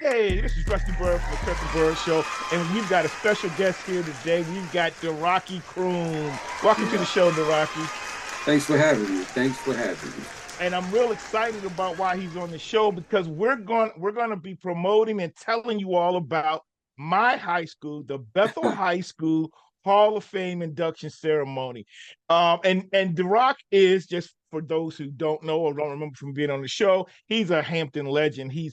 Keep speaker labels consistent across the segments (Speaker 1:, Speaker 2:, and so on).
Speaker 1: Hey, this is Rusty Bird from the Kirk and Byrd Show, and we've got a special guest here today. We've got DeRocke Croom. Welcome to the show, DeRocke.
Speaker 2: Thanks for having me. Thanks for having me.
Speaker 1: And I'm real excited about why he's on the show, because we're going to be promoting and telling you all about my high school, the Bethel High School Hall of Fame induction ceremony. And DeRocke is, just for those who don't know or don't remember from being on the show, he's a Hampton legend. He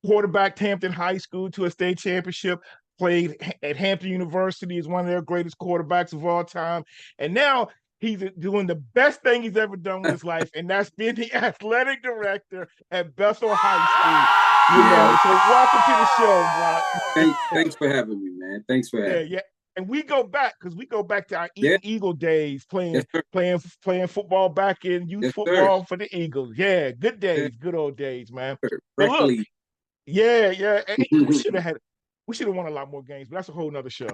Speaker 1: quarterbacked Hampton High School to a state championship, played at Hampton University, is one of their greatest quarterbacks of all time. And now he's doing the best thing he's ever done with his life, and that's being the athletic director at Bethel High School. So welcome to the show, Brock.
Speaker 2: Thanks for having me, man. Thanks for having me.
Speaker 1: Yeah. And we go back to our Eagle days, playing football back in youth football for the Eagles. Yeah, good days, good old days, man. Look, yeah. And we should have won a lot more games, but that's a whole nother show.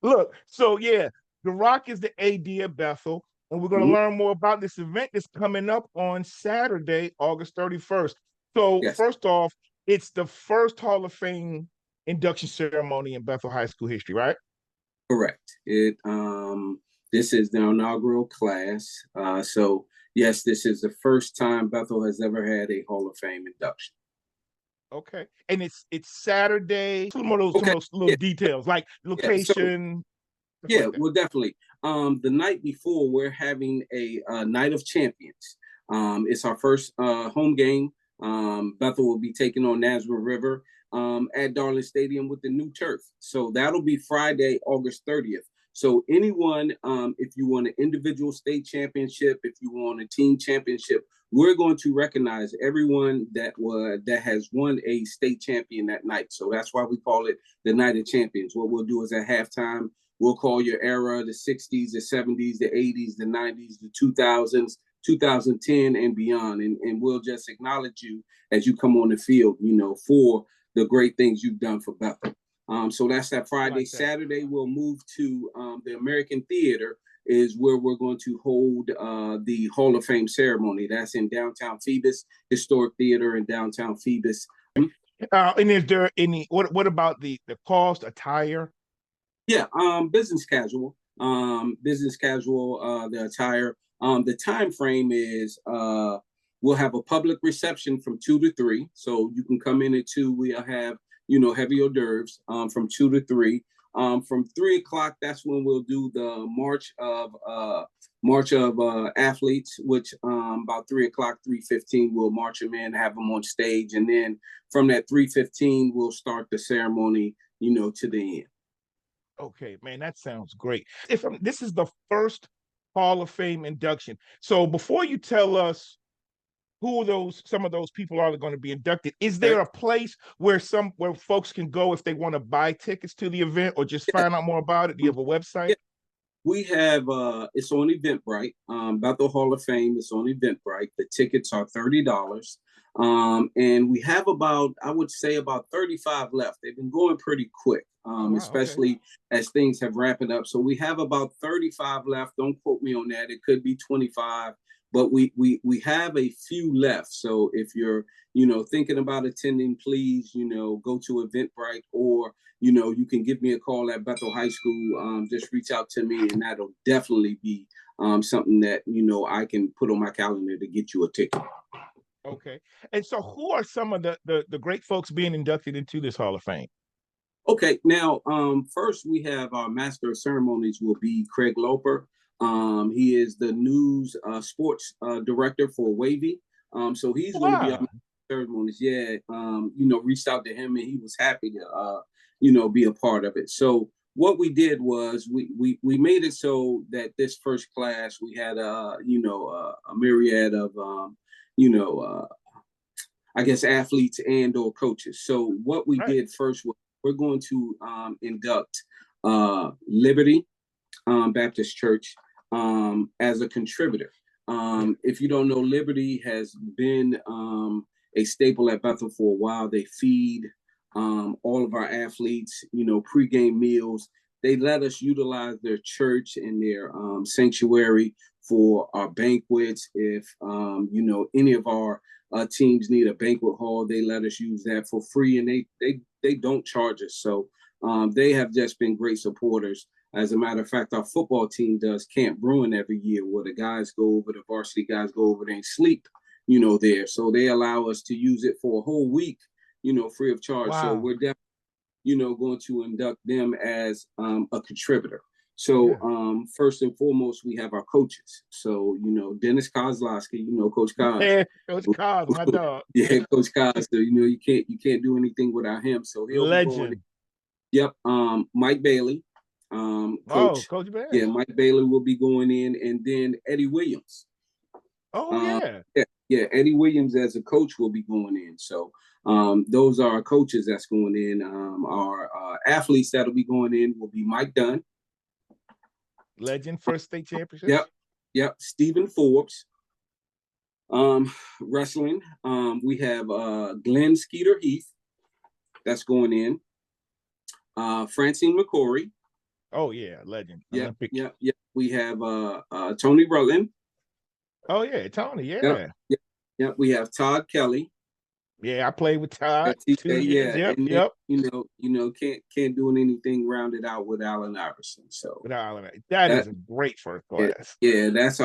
Speaker 1: Look, so yeah, DeRocke is the AD at Bethel, and we're going to learn more about this event that's coming up on Saturday, August 31st. So first off, it's the first Hall of Fame induction ceremony in Bethel High School history, right?
Speaker 2: Correct. This is the inaugural class. So yes, this is the first time Bethel has ever had a Hall of Fame induction.
Speaker 1: Okay. And it's Saturday. Some of those little details, like location.
Speaker 2: Well, definitely. The night before, we're having a night of champions. It's our first home game. Bethel will be taking on Nazareth River at Darling Stadium with the new turf. So that'll be Friday, August 30th. So anyone, if you want an individual state championship, if you want a team championship, we're going to recognize everyone that has won a state champion that night. So that's why we call it the Night of Champions. What we'll do is at halftime, we'll call your era, the 60s, the 70s, the 80s, the 90s, the 2000s, 2010 and beyond. And we'll just acknowledge you as you come on the field, for the great things you've done for Bethel. So that's that Friday. Like that. Saturday, we'll move to the American Theater, is where we're going to hold the Hall of Fame ceremony. That's in downtown Phoebus, Historic Theater in downtown Phoebus.
Speaker 1: And is there any, what about the cost, attire?
Speaker 2: Yeah, business casual, the attire. The time frame is we'll have a public reception from 2 to 3. So you can come in at 2. We'll have, heavy hors d'oeuvres from 2 to 3. From 3 o'clock, that's when we'll do the march of athletes, which about 3 o'clock, 3:15, we'll march them in, have them on stage. And then from that 3:15, we'll start the ceremony, to the end.
Speaker 1: Okay, man, that sounds great. This is the first Hall of Fame induction. So before you tell us who some of those people are going to be inducted, is there a place where folks can go if they want to buy tickets to the event or just find out more about it? Do you have a website?
Speaker 2: Yeah. We have it's on Eventbrite. Bethel Hall of Fame is on Eventbrite. The tickets are $30. And we have about 35 left. They've been going pretty quick, especially as things have wrapped up. So we have about 35 left. Don't quote me on that. It could be 25, but we have a few left. So if you're, thinking about attending, please, go to Eventbrite, or, you can give me a call at Bethel High School. Just reach out to me, and that'll definitely be something that, I can put on my calendar to get you a ticket.
Speaker 1: Okay. And so who are some of the great folks being inducted into this Hall of Fame?
Speaker 2: Okay. Now, first we have our Master of Ceremonies will be Craig Loper. He is the news sports director for Wavy. So he's going to be on ceremonies. Yeah. Reached out to him, and he was happy to, be a part of it. So what we did was we made it so that this first class, we had a myriad of, I guess athletes and or coaches. So what we did first was we're going to induct Liberty, Baptist Church as a contributor. If you don't know, Liberty has been a staple at Bethel for a while. They feed all of our athletes, pregame meals. They let us utilize their church and their sanctuary for our banquets. If any of our teams need a banquet hall, they let us use that for free, and they don't charge us. So they have just been great supporters. As a matter of fact, our football team does Camp Bruin every year, where the varsity guys go over there and sleep, there. So they allow us to use it for a whole week, free of charge.
Speaker 1: Wow.
Speaker 2: So we're definitely, going to induct them as a contributor. So first and foremost, we have our coaches. So, Dennis Kozlowski, Coach Koz.
Speaker 1: Yeah, Coach Koz, my dog.
Speaker 2: Yeah, Coach Koz. So, you can't do anything without him. So he'll be going. Yep. Mike Bailey. Coach
Speaker 1: Bailey.
Speaker 2: Yeah, Mike Bailey will be going in, and then Eddie Williams. Yeah, Eddie Williams as a coach will be going in. So those are our coaches that's going in. Our athletes that'll be going in will be Mike Dunn,
Speaker 1: legend, first state championship.
Speaker 2: Yep. Stephen Forbes. Wrestling. We have Glenn Skeeter Heath that's going in. Francena McCorory.
Speaker 1: Oh yeah, legend.
Speaker 2: Yeah. We have Tony Rutland.
Speaker 1: Oh yeah, Tony. Yeah.
Speaker 2: Yep. We have Todd Kelly.
Speaker 1: Yeah, I played with Todd.
Speaker 2: Yep. Can't do anything rounded out with Allen Iverson. So
Speaker 1: that is a great first class.
Speaker 2: Yeah, that's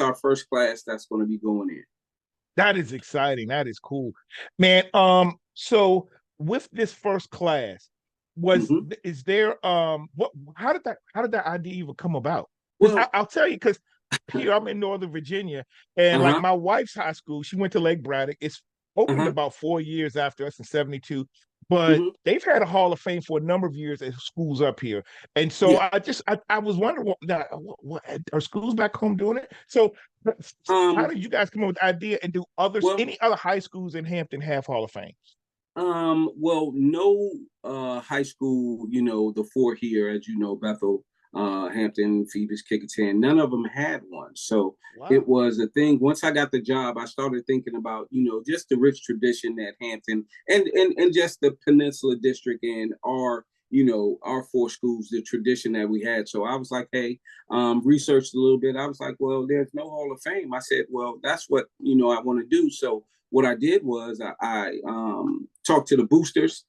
Speaker 2: our first class that's going to be going in.
Speaker 1: That is exciting. That is cool, man. So with this first class, is there how did that idea even come about? Well, I'll tell you, because here I'm in Northern Virginia, and like my wife's high school, she went to Lake Braddock. It's opened about 4 years after us in '72, but they've had a Hall of Fame for a number of years at schools up here. And so I was wondering, what are schools back home doing it? So how did you guys come up with the idea, and do any other high schools in Hampton have Hall of Fame?
Speaker 2: Well, no high school, the four here, as you know, Bethel, Hampton, Phoebus, Kickerton, none of them had one. So it was a thing. Once I got the job, I started thinking about, just the rich tradition at Hampton and just the Peninsula District and our four schools, the tradition that we had. So I was like, hey, researched a little bit. I was like, well, there's no Hall of Fame. I said, well, that's what, I want to do. So what I did was I talked to the boosters,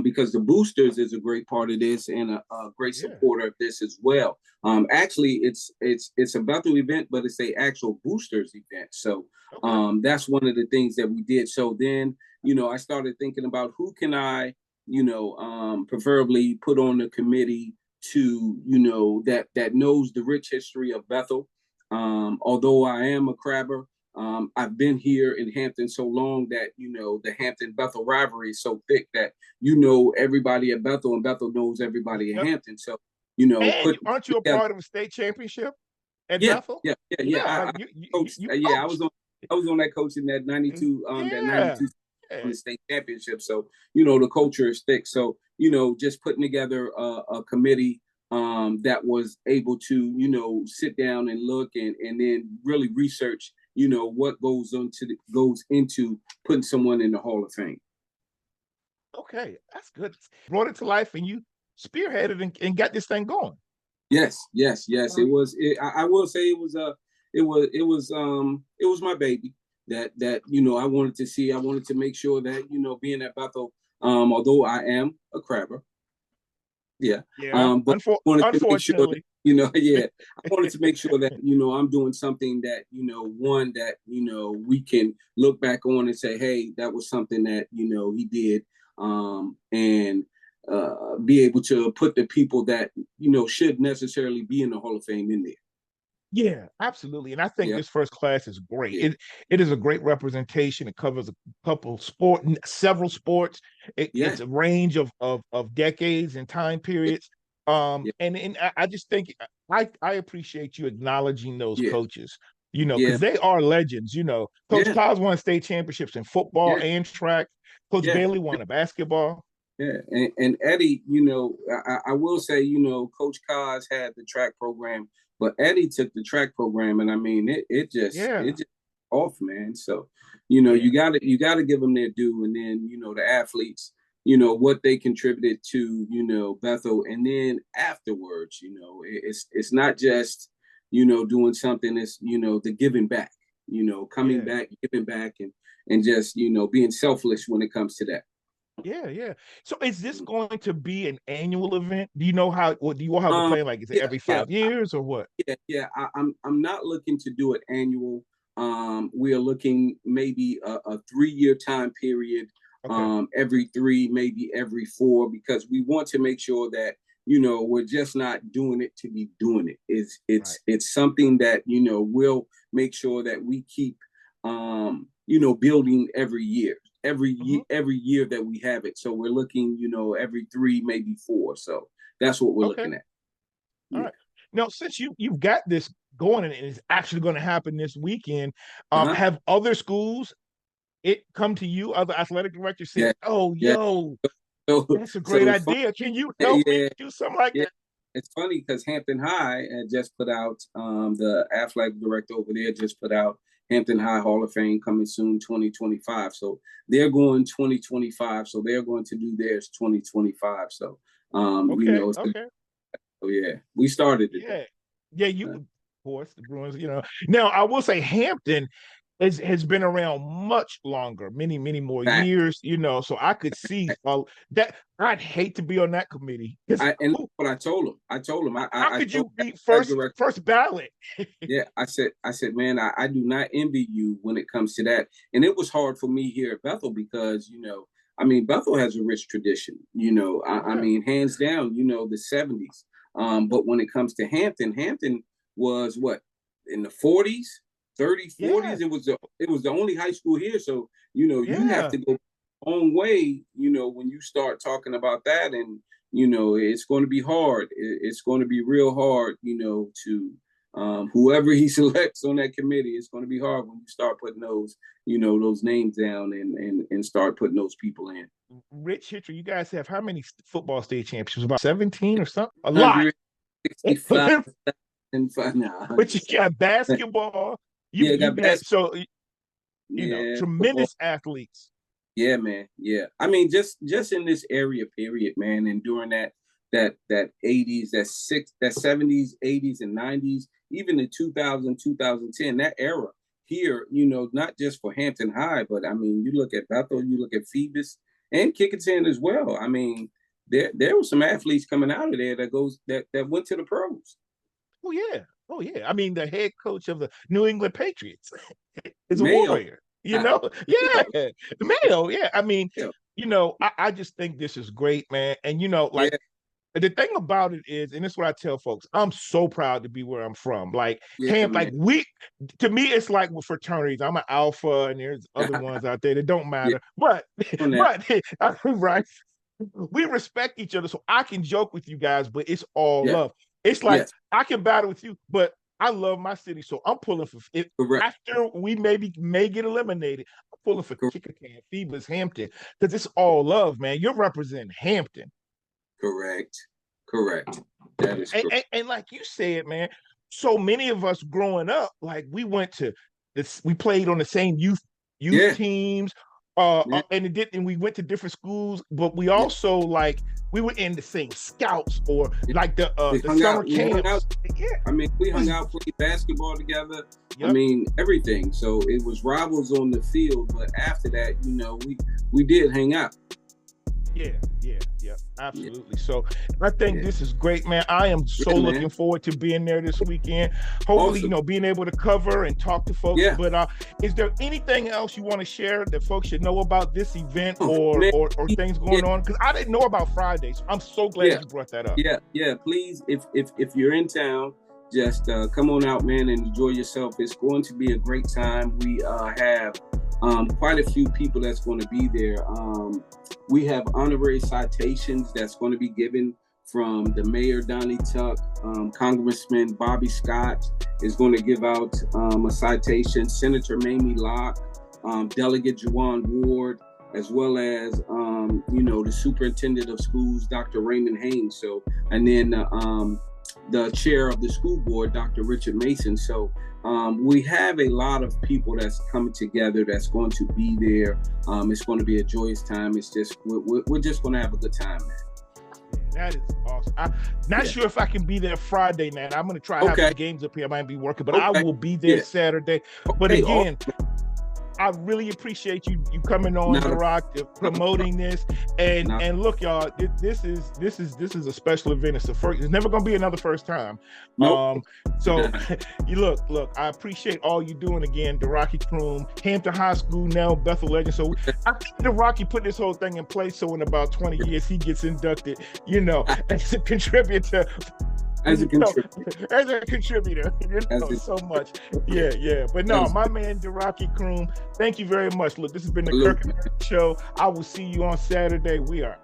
Speaker 2: because the boosters is a great part of this and a great supporter of this as well. Actually, it's a Bethel event, but it's a actual boosters event. So that's one of the things that we did. So then, I started thinking about who can I, preferably put on the committee to, that knows the rich history of Bethel. Although I am a crabber, I've been here in Hampton so long that, the Hampton-Bethel rivalry is so thick that, everybody at Bethel, and Bethel knows everybody at Hampton. So,
Speaker 1: aren't you a part of a state championship at Bethel?
Speaker 2: Yeah. I was on that coach in that 92, on the state championship. So, the culture is thick. So, just putting together a committee that was able to, sit down and look and then really research, what goes into putting someone in the Hall of Fame.
Speaker 1: Okay, that's good. Brought it to life, and you spearheaded and got this thing going.
Speaker 2: Yes. It was. I will say it was my baby that I wanted to see. I wanted to make sure that being at Bethel, although I am a crabber. But
Speaker 1: unfortunately,
Speaker 2: I wanted to make sure that, I'm doing something that, one that, we can look back on and say, hey, that was something that, he did, and be able to put the people that, should necessarily be in the Hall of Fame in there.
Speaker 1: Yeah, absolutely. And I think this first class is great. Yeah. It is a great representation. It covers several sports. It's a range of decades and time periods. And I just think I appreciate you acknowledging those coaches, because they are legends. Coach Todd won state championships in football and track. Coach Bailey won a basketball.
Speaker 2: Yeah, and Eddie, I will say, Coach Kaz had the track program, but Eddie took the track program, and I mean, it just off, man. So, you gotta give them their due, and then the athletes, what they contributed to, Bethel, and then afterwards, it's not just doing something that's the giving back, coming back, giving back, and just being selfless when it comes to that.
Speaker 1: Yeah. So is this going to be an annual event? Do you know how? Do you have a plan? Like, is it every 5 years or what?
Speaker 2: Yeah. I'm not looking to do it annual. We are looking maybe a 3-year time period. Okay. Every 3, maybe every 4, because we want to make sure that we're just not doing it to be doing it. It's something that we'll make sure that we keep building every year. Every year that we have it. So we're looking, every 3, maybe 4. So that's what we're looking at.
Speaker 1: All right. Now, since you've got this going and it's actually going to happen this weekend, have other schools come to you, other athletic directors say, that's a great idea. Can you help me do something like that?
Speaker 2: It's funny because Hampton High had just put out, the athletic director over there just put out Hampton High Hall of Fame coming soon, 2025. So they're going 2025. So they're going to do theirs 2025. So, so we started it.
Speaker 1: Of course, the Bruins, Now, I will say Hampton has been around much longer, many more years, so I could see that. I'd hate to be on that committee.
Speaker 2: And what I told him,
Speaker 1: how could you be first ballot?
Speaker 2: I said, man, I do not envy you when it comes to that. And it was hard for me here at Bethel because, Bethel has a rich tradition, I mean, hands down, the 70s. But when it comes to Hampton was what, in the 40s? 30s, 40s, it was the only high school here. So, you have to go a long way, when you start talking about that, and, it's going to be hard. It's going to be real hard, to whoever he selects on that committee. It's going to be hard when you start putting those, those names down and start putting those people in.
Speaker 1: Rich history. You guys have how many football state championships? About 17 or something? A lot.
Speaker 2: 65.
Speaker 1: But you got basketball. Tremendous athletes.
Speaker 2: Yeah, man. Yeah. I mean, just in this area period, man, and during that 80s, that 70s, 80s, and 90s, even the 2000, 2010, that era here, not just for Hampton High, but I mean, you look at Bethel, you look at Phoebus and Kickinton as well. I mean, there were some athletes coming out of there that went to the pros.
Speaker 1: Oh yeah. I mean, the head coach of the New England Patriots is a warrior. The Mayo. Yeah. I mean, I just think this is great, man. And the thing about it is, and this is what I tell folks, I'm so proud to be where I'm from. Like, to me, it's like with fraternities. I'm an alpha, and there's other ones out there that don't matter. But right, we respect each other, so I can joke with you guys, but it's all love. It's like I can battle with you, but I love my city, so I'm pulling for it. After we may get eliminated, I'm pulling for Kickinton, Phoebus, Hampton, because it's all love, man. You're representing Hampton.
Speaker 2: Correct. That is correct.
Speaker 1: And like you said, man, so many of us growing up, like we played on the same youth teams. And we went to different schools, but we also we were in the same scouts or like the summer camps.
Speaker 2: I mean, we hung out, played basketball together. I mean, everything. So it was rivals on the field, but after that, we did hang out.
Speaker 1: Yeah, absolutely. So I think this is great, man. I am so looking forward to being there this weekend. Hopefully, being able to cover and talk to folks. But is there anything else you want to share that folks should know about this event or things going on? Because I didn't know about Friday, so I'm so glad you brought that up.
Speaker 2: Yeah. Please, if you're in town, just come on out, man, and enjoy yourself. It's going to be a great time. We have quite a few people that's going to be there. We have honorary citations that's going to be given from the Mayor, Donnie Tuck. Congressman Bobby Scott is going to give out a citation. Senator Mamie Locke, Delegate Juwan Ward, as well as the superintendent of schools, Dr. Raymond Haynes. So, and then the chair of the school board, Dr. Richard Mason. So we have a lot of people that's coming together that's going to be there. It's going to be a joyous time. It's just we're just going to have a good time, man.
Speaker 1: That is awesome. I'm not sure if I can be there Friday night. I'm going to try to have some games up here. I might be working, but I will be there Saturday. But again, I really appreciate you coming on DeRocke, promoting this, and look, y'all, this is a special event. It's the first. It's never gonna be another first time.
Speaker 2: Nope.
Speaker 1: So you look. I appreciate all you doing again, DeRocke Croom, Hampton High School, now Bethel legend. So I think DeRocke put this whole thing in place. So in about 20 years, he gets inducted. As a contributor. As a contributor, so much. Yeah. But no, my man DeRocke Croom, thank you very much. Look, this has been the Kirk and Byrd Show. I will see you on Saturday. We are